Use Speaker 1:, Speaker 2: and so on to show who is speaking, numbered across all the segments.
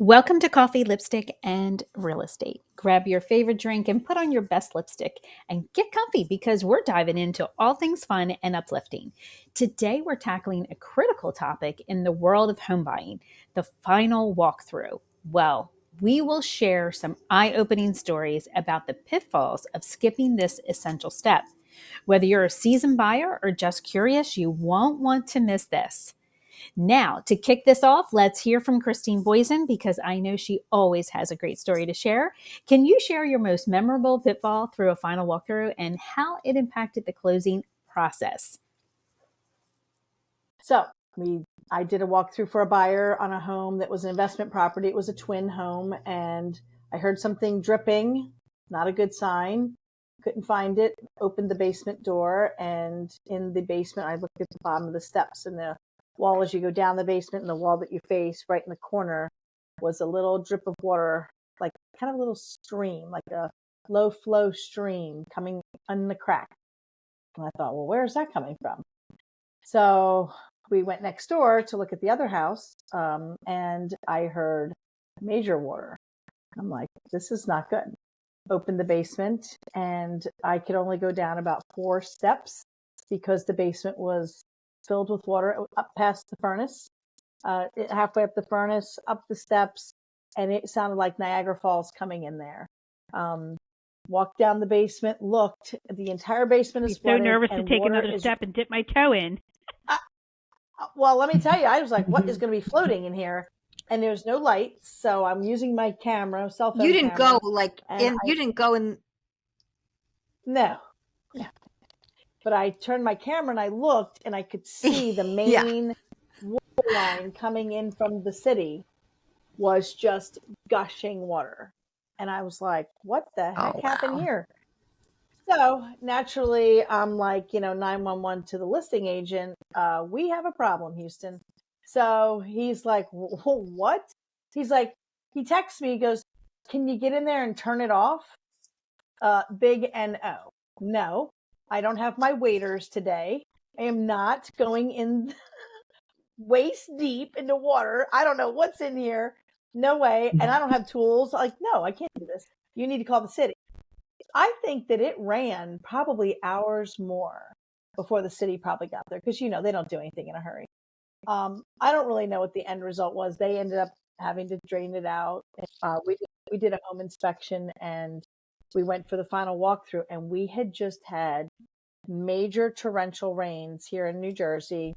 Speaker 1: Welcome to Coffee, Lipstick, and Real Estate. Grab your favorite drink and put on your best lipstick and get comfy because we're diving into all things fun and uplifting. Today, we're tackling a critical topic in the world of home buying, the final walkthrough. Well, we will share some eye opening stories about the pitfalls of skipping this essential step. Whether you're a seasoned buyer or just curious, you won't want to miss this. Now, to kick this off, let's hear from Christine Boysen because I know she always has a great story to share. Can you share your most memorable pitfall through a final walkthrough and how it impacted the closing process?
Speaker 2: So I did a walkthrough for a buyer on a home that was an investment property. It was a twin home, and I heard something dripping, not a good sign. Couldn't find it. Opened the basement door, and in the basement, I looked at the bottom of the steps and the wall as you go down the basement, and the wall that you face right in the corner was a little drip of water, like kind of a little stream, like a low flow stream coming in the crack. And I thought, well, where's that coming from? So we went next door to look at the other house, and I heard major water. I'm like, this is not good. Opened the basement, and I could only go down about 4 steps because the basement was filled with water up past the furnace, halfway up the furnace, up the steps, and it sounded like Niagara Falls coming in there. Walked down the basement, looked, the entire basement is flooded.
Speaker 3: I'm so nervous to take another step and dip my toe in.
Speaker 2: Well, let me tell you, I was like, what is going to be floating in here? And there's no lights, so I'm using my camera, cell phone.
Speaker 4: You didn't
Speaker 2: camera,
Speaker 4: go you didn't go in.
Speaker 2: No. But I turned my camera and I looked, and I could see the main water line coming in from the city was just gushing water. And I was like, what the heck happened here? So naturally, I'm like, 911 to the listing agent. We have a problem, Houston. So he's like, what? He's like, he texts me, he goes, can you get in there and turn it off? Big N-O. No, I don't have my waders today. I am not going in waist deep into water. I don't know what's in here. No way. And I don't have tools. Like, no, I can't do this. You need to call the city. I think that it ran probably hours more before the city probably got there because, they don't do anything in a hurry. I don't really know what the end result was. They ended up having to drain it out. We did a home inspection, and we went for the final walkthrough, and we had just had major torrential rains here in New Jersey.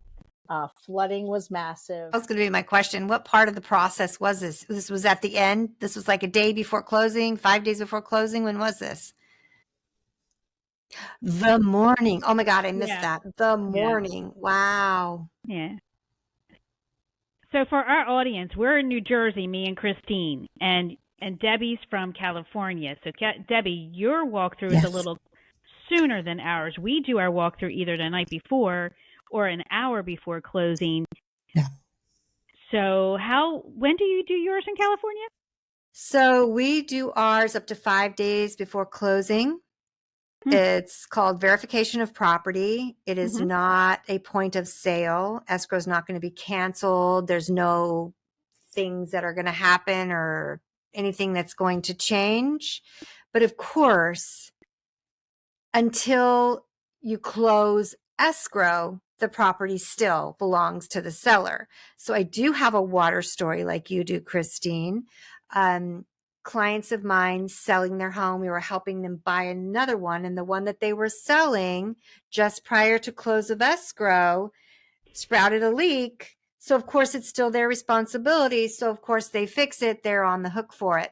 Speaker 2: Flooding was massive.
Speaker 4: That was going to be my question. What part of the process was this? This was at the end? This was like a day before closing, 5 days before closing? When was this? The morning. Oh my God, I missed that. The morning. Yeah. Wow.
Speaker 3: Yeah. So for our audience, we're in New Jersey, me and Christine, and Debbie's from California. So Debbie, your walkthrough is a little sooner than ours. We do our walkthrough either the night before or an hour before closing.
Speaker 4: Yeah.
Speaker 3: So when do you do yours in California?
Speaker 4: So we do ours up to 5 days before closing. Mm-hmm. It's called verification of property. It is not a point of sale. Escrow is not going to be canceled. There's no things that are going to happen or anything that's going to change. But of course, until you close escrow, the property still belongs to the seller. So I do have a water story like you do, Christine. Clients of mine selling their home, we were helping them buy another one, and the one that they were selling just prior to close of escrow sprouted a leak. So of course it's still their responsibility. So of course they fix it. They're on the hook for it.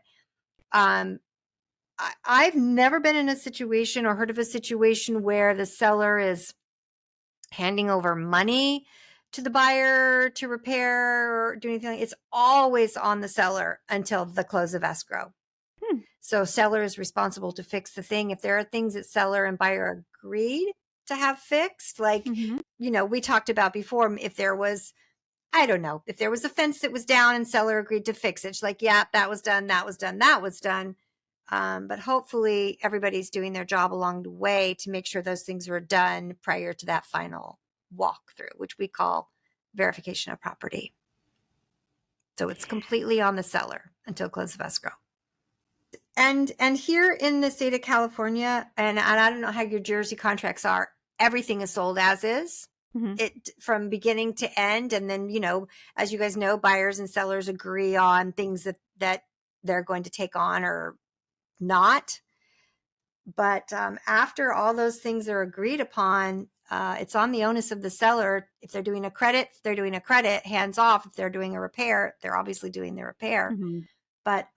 Speaker 4: I've never been in a situation or heard of a situation where the seller is handing over money to the buyer to repair or do anything. It's always on the seller until the close of escrow. So seller is responsible to fix the thing. If there are things that seller and buyer agreed to have fixed, like, we talked about before, if there was, I don't know, if there was a fence that was down and seller agreed to fix it, it's like, yeah, that was done, that was done, that was done. But hopefully everybody's doing their job along the way to make sure those things were done prior to that final walkthrough, which we call verification of property. So it's completely on the seller until close of escrow. And here in the state of California, and I don't know how your Jersey contracts are, everything is sold as is. It from beginning to end. And then, as you guys know, buyers and sellers agree on things that they're going to take on or not. But after all those things are agreed upon, it's on the onus of the seller. If they're doing a credit, hands off. If they're doing a repair, they're obviously doing the repair. But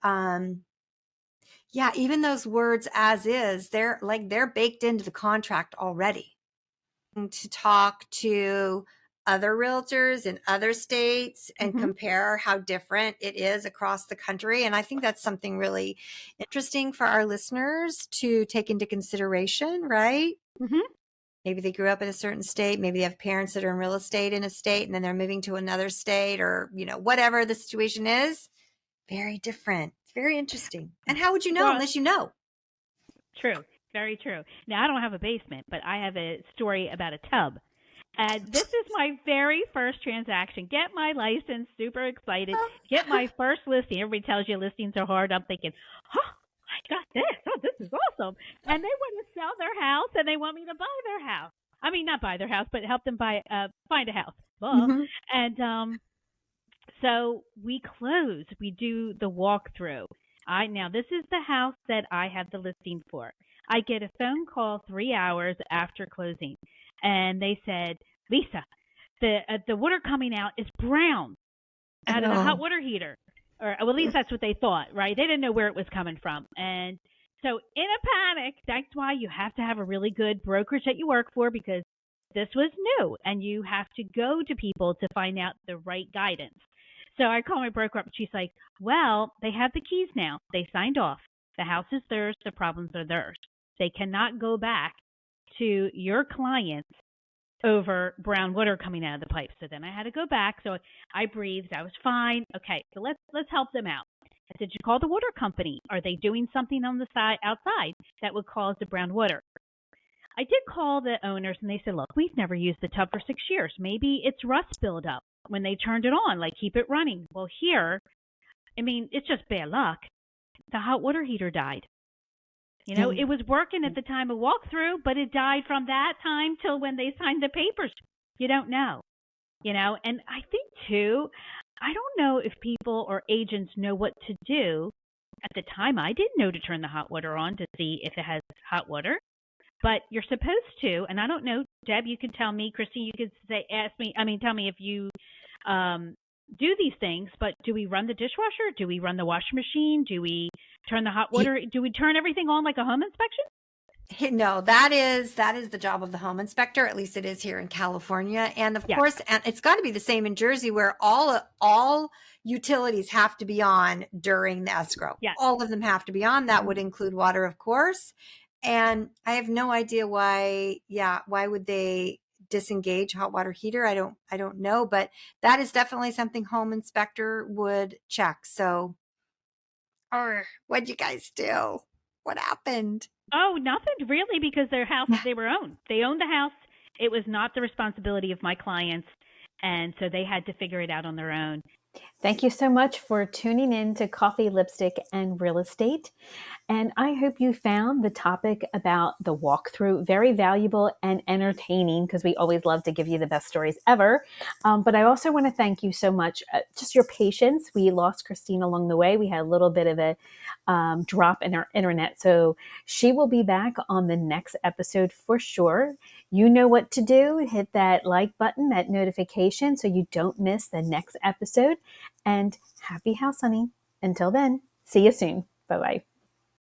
Speaker 4: yeah, even those words as is, they're baked into the contract already. To talk to other realtors in other states and compare how different it is across the country. And I think that's something really interesting for our listeners to take into consideration, right? Maybe they grew up in a certain state. Maybe they have parents that are in real estate in a state and then they're moving to another state, or, whatever the situation is. Very different. It's very interesting. And how would you know unless you know?
Speaker 3: True. Very true. Now, I don't have a basement, but I have a story about a tub. And this is my very first transaction. Get my license, super excited. Get my first listing. Everybody tells you listings are hard. I'm thinking, I got this. Oh, this is awesome. And they want to sell their house, and they want me to buy their house. I mean, not buy their house, but help them find a house. Well, and so we close. We do the walkthrough. Now, this is the house that I have the listing for. I get a phone call 3 hours after closing, and they said, Lisa, the water coming out is brown out of the hot water heater. Or well, at least that's what they thought, right? They didn't know where it was coming from. And so in a panic, that's why you have to have a really good brokerage that you work for, because this was new, and you have to go to people to find out the right guidance. So I call my broker up, and she's like, well, they have the keys now. They signed off. The house is theirs. The problems are theirs. They cannot go back to your clients over brown water coming out of the pipe. So then I had to go back. So I breathed. I was fine. Okay, so let's help them out. I said, you call the water company. Are they doing something on the side outside that would cause the brown water? I did call the owners, and they said, look, we've never used the tub for 6 years. Maybe it's rust buildup when they turned it on, like keep it running. Well, here, I mean, it's just bad luck. The hot water heater died. It was working at the time of walkthrough, but it died from that time till when they signed the papers. You don't know, and I think too, I don't know if people or agents know what to do. At the time, I didn't know to turn the hot water on to see if it has hot water, but you're supposed to. And I don't know, Deb, you can tell me, Christine, you could tell me if you, do these things, but do we run the dishwasher? Do we run the washing machine? Do we turn the hot water? Do we turn everything on like a home inspection?
Speaker 4: No, that is the job of the home inspector. At least it is here in California. And of course, and it's got to be the same in Jersey, where all utilities have to be on during the escrow.
Speaker 3: Yes.
Speaker 4: All of them have to be on. That would include water, of course. And I have no idea why would they disengage hot water heater? I don't know, but that is definitely something home inspector would check. So, what'd you guys do? What happened?
Speaker 3: Oh, nothing really, because their house, they owned the house. It was not the responsibility of my clients. And so they had to figure it out on their own.
Speaker 1: Thank you so much for tuning in to Coffee, Lipstick, and Real Estate. And I hope you found the topic about the walkthrough very valuable and entertaining, because we always love to give you the best stories ever. But I also want to thank you so much, just your patience. We lost Christine along the way. We had a little bit of a drop in our internet. So she will be back on the next episode for sure. You know what to do. Hit that like button, that notification, so you don't miss the next episode. And happy house hunting. Until then, see you soon. Bye-bye.